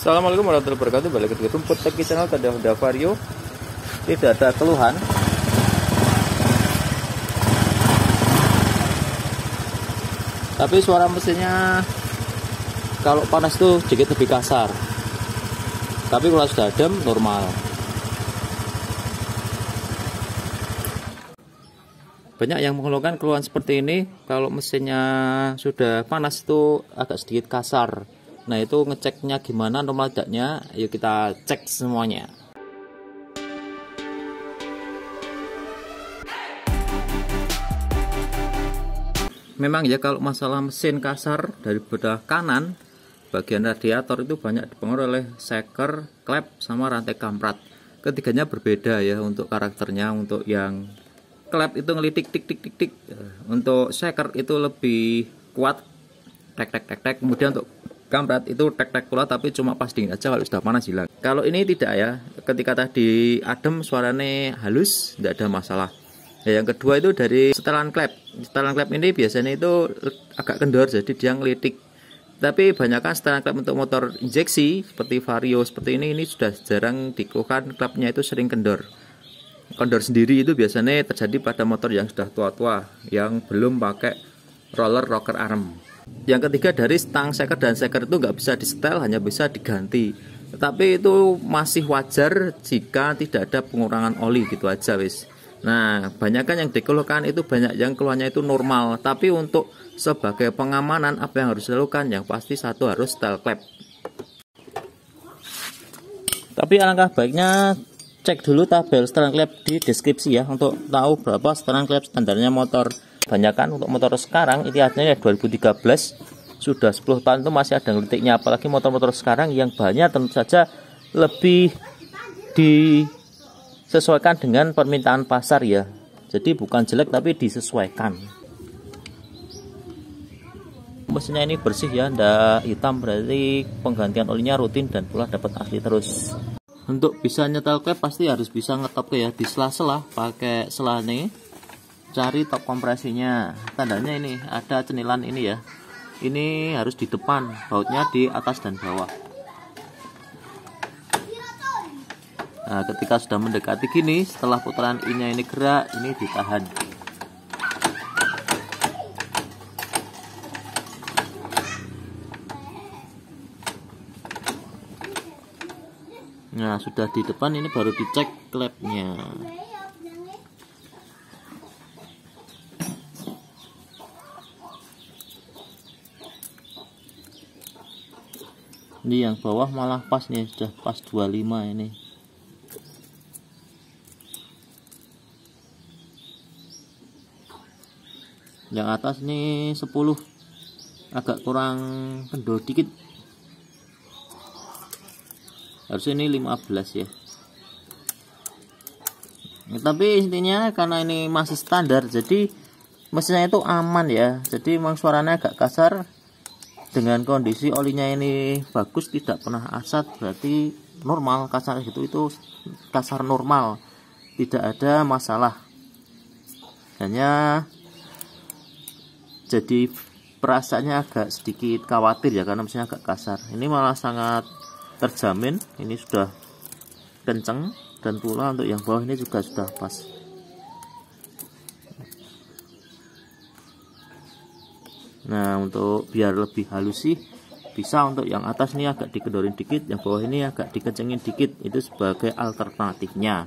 Assalamualaikum warahmatullahi wabarakatuh. Balik ke Rumput Teki Channel. Tadi udah vario, tidak ada keluhan. Tapi suara mesinnya kalau panas tuh sedikit lebih kasar. Tapi kalau sudah adem normal. Banyak yang mengeluhkan keluhan seperti ini. Kalau mesinnya sudah panas itu agak sedikit kasar. Nah, itu ngeceknya gimana, normal tidaknya? Ayo kita cek semuanya. Memang ya, kalau masalah mesin kasar dari bedah kanan, bagian radiator itu banyak dipengaruhi oleh seker, klep, sama rantai kamprat. Ketiganya berbeda ya untuk karakternya. Untuk yang klep itu ngelitik tik tik tik tik. Untuk seker itu lebih kuat, tek tek tek tek. Kemudian untuk kamprat itu tek-tek pula, tapi cuma pas dingin aja, kalau sudah panas hilang. Kalau ini tidak ya, ketika tadi adem suaranya halus, tidak ada masalah. Ya, yang kedua itu dari setelan klep. Setelan klep ini biasanya itu agak kendor, jadi dia ngelitik. Tapi banyakkan setelan klep untuk motor injeksi seperti vario seperti ini sudah jarang dikeluhkan, klepnya itu sering kendor. Kendor sendiri itu biasanya terjadi pada motor yang sudah tua-tua, yang belum pakai roller rocker arm. Yang ketiga dari stang seker dan seker itu nggak bisa disetel, hanya bisa diganti. Tetapi itu masih wajar jika tidak ada pengurangan oli, gitu aja wis. Nah, banyakkan yang dikeluhkan itu banyak yang keluhannya itu normal. Tapi untuk sebagai pengamanan apa yang harus dilakukan? Yang pasti satu, harus setel klep. Tapi alangkah baiknya cek dulu tabel setelan klep di deskripsi ya, untuk tahu berapa setelan klep standarnya motor. Banyakan untuk motor sekarang ini artinya 2013 sudah 10 tahun itu masih ada ngelitiknya. Apalagi motor-motor sekarang yang banyak tentu saja lebih disesuaikan dengan permintaan pasar ya. Jadi bukan jelek tapi disesuaikan. Mesinnya ini bersih ya, ndak hitam, berarti penggantian olinya rutin dan pula dapat asli terus. Untuk bisa nyetel klep pasti harus bisa ngetop ya di sela-sela, pakai selah nih. Cari top kompresinya, tandanya ini ada cenilan ini ya, ini harus di depan, bautnya di atas dan bawah. Nah, ketika sudah mendekati gini, setelah putaran I-nya ini gerak, ini ditahan. Nah, sudah di depan, ini baru dicek klepnya. Ini yang bawah malah pas nih, sudah pas 25 ini. Yang atas nih 10, agak kurang kendor dikit. Harusnya ini 15 ya. Tapi intinya karena ini masih standar, jadi mesinnya itu aman ya. Jadi memang suaranya agak kasar. Dengan kondisi olinya ini bagus, tidak pernah asat, berarti normal. Kasar gitu itu kasar normal, tidak ada masalah. Hanya jadi perasaannya agak sedikit khawatir ya, karena mesinnya agak kasar. Ini malah sangat terjamin, ini sudah kenceng, dan pula untuk yang bawah ini juga sudah pas. Nah, untuk biar lebih halus sih bisa untuk yang atas nih agak dikendorin dikit, yang bawah ini agak dikencengin dikit, itu sebagai alternatifnya.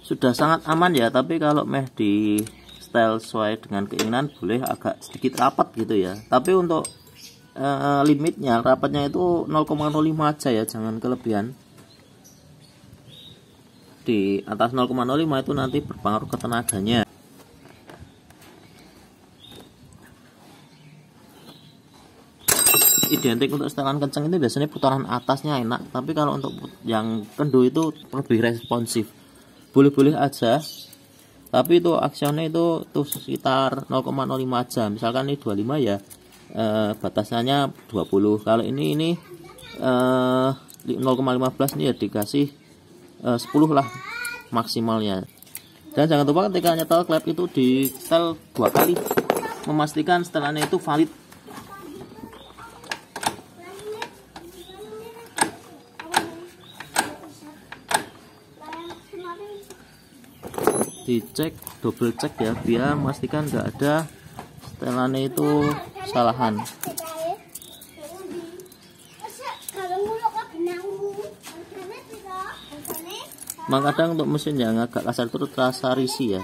Sudah sangat aman ya, tapi kalau di style sesuai dengan keinginan boleh agak sedikit rapat gitu ya. Tapi untuk limitnya rapatnya itu 0,05 aja ya, jangan kelebihan. Di atas 0,05 itu nanti berpengaruh ke tenaganya. Identik untuk setelan kenceng itu biasanya putaran atasnya enak, tapi kalau untuk yang kendu itu lebih responsif. Boleh-boleh aja, tapi itu aksionnya itu tuh sekitar 0,05 aja. Misalkan ini 25 ya, batasannya 20. Kalau ini 0,15 nih ya dikasih 10 lah maksimalnya. Dan jangan lupa ketika nyetel klep itu di setel 2 kali, memastikan setelannya itu valid. dicek, double cek ya, biar memastikan nggak ada setelannya itu kesalahan. Memang kadang untuk mesin yang agak kasar itu terasa risih ya,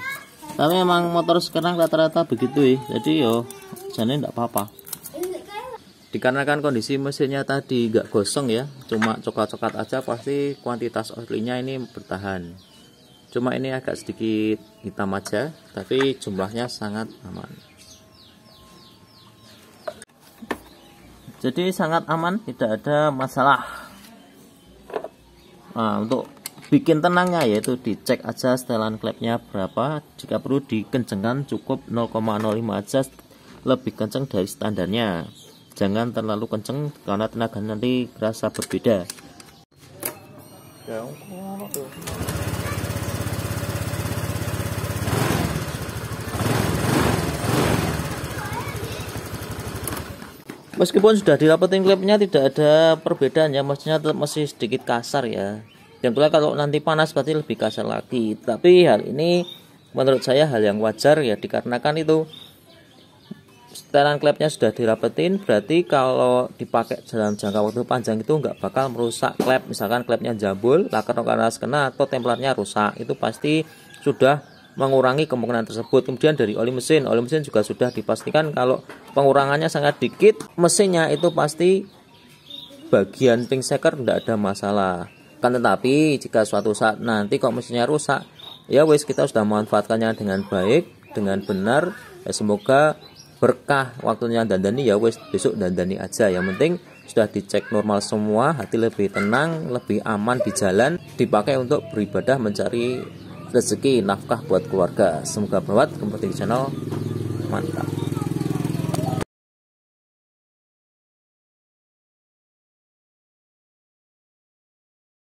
tapi memang motor sekarang rata-rata begitu ya, jadi yo jadi enggak apa-apa. Dikarenakan kondisi mesinnya tadi nggak gosong ya, cuma coklat-coklat aja, pasti kuantitas olinya ini bertahan. Cuma ini agak sedikit hitam aja, tapi jumlahnya sangat aman. Jadi sangat aman, tidak ada masalah. Nah, untuk bikin tenangnya yaitu dicek aja setelan klepnya berapa. Jika perlu dikencengkan, cukup 0,05 aja, lebih kenceng dari standarnya. Jangan terlalu kenceng karena tenaga nanti terasa berbeda. Meskipun sudah dirapetin klepnya tidak ada perbedaan ya, maksudnya tetap masih sedikit kasar ya. Dan pula kalau nanti panas berarti lebih kasar lagi. Tapi hal ini menurut saya hal yang wajar ya, dikarenakan itu setelan klepnya sudah dirapetin, berarti kalau dipakai dalam jangka waktu panjang itu nggak bakal merusak klep. Misalkan klepnya jambul, laker panas kena atau templarnya rusak, itu pasti sudah mengurangi kemungkinan tersebut. Kemudian dari oli mesin juga sudah dipastikan kalau pengurangannya sangat dikit, mesinnya itu pasti bagian ping seker tidak ada masalah. Kan tetapi jika suatu saat nanti kok mesinnya rusak, ya wes kita sudah memanfaatkannya dengan baik, dengan benar, ya semoga berkah waktunya dandani, ya wes besok dandani aja. Yang penting sudah dicek normal semua, hati lebih tenang, lebih aman di jalan, dipakai untuk beribadah mencari rezeki nafkah buat keluarga. Semoga bermanfaat. Kembali di channel, mantap.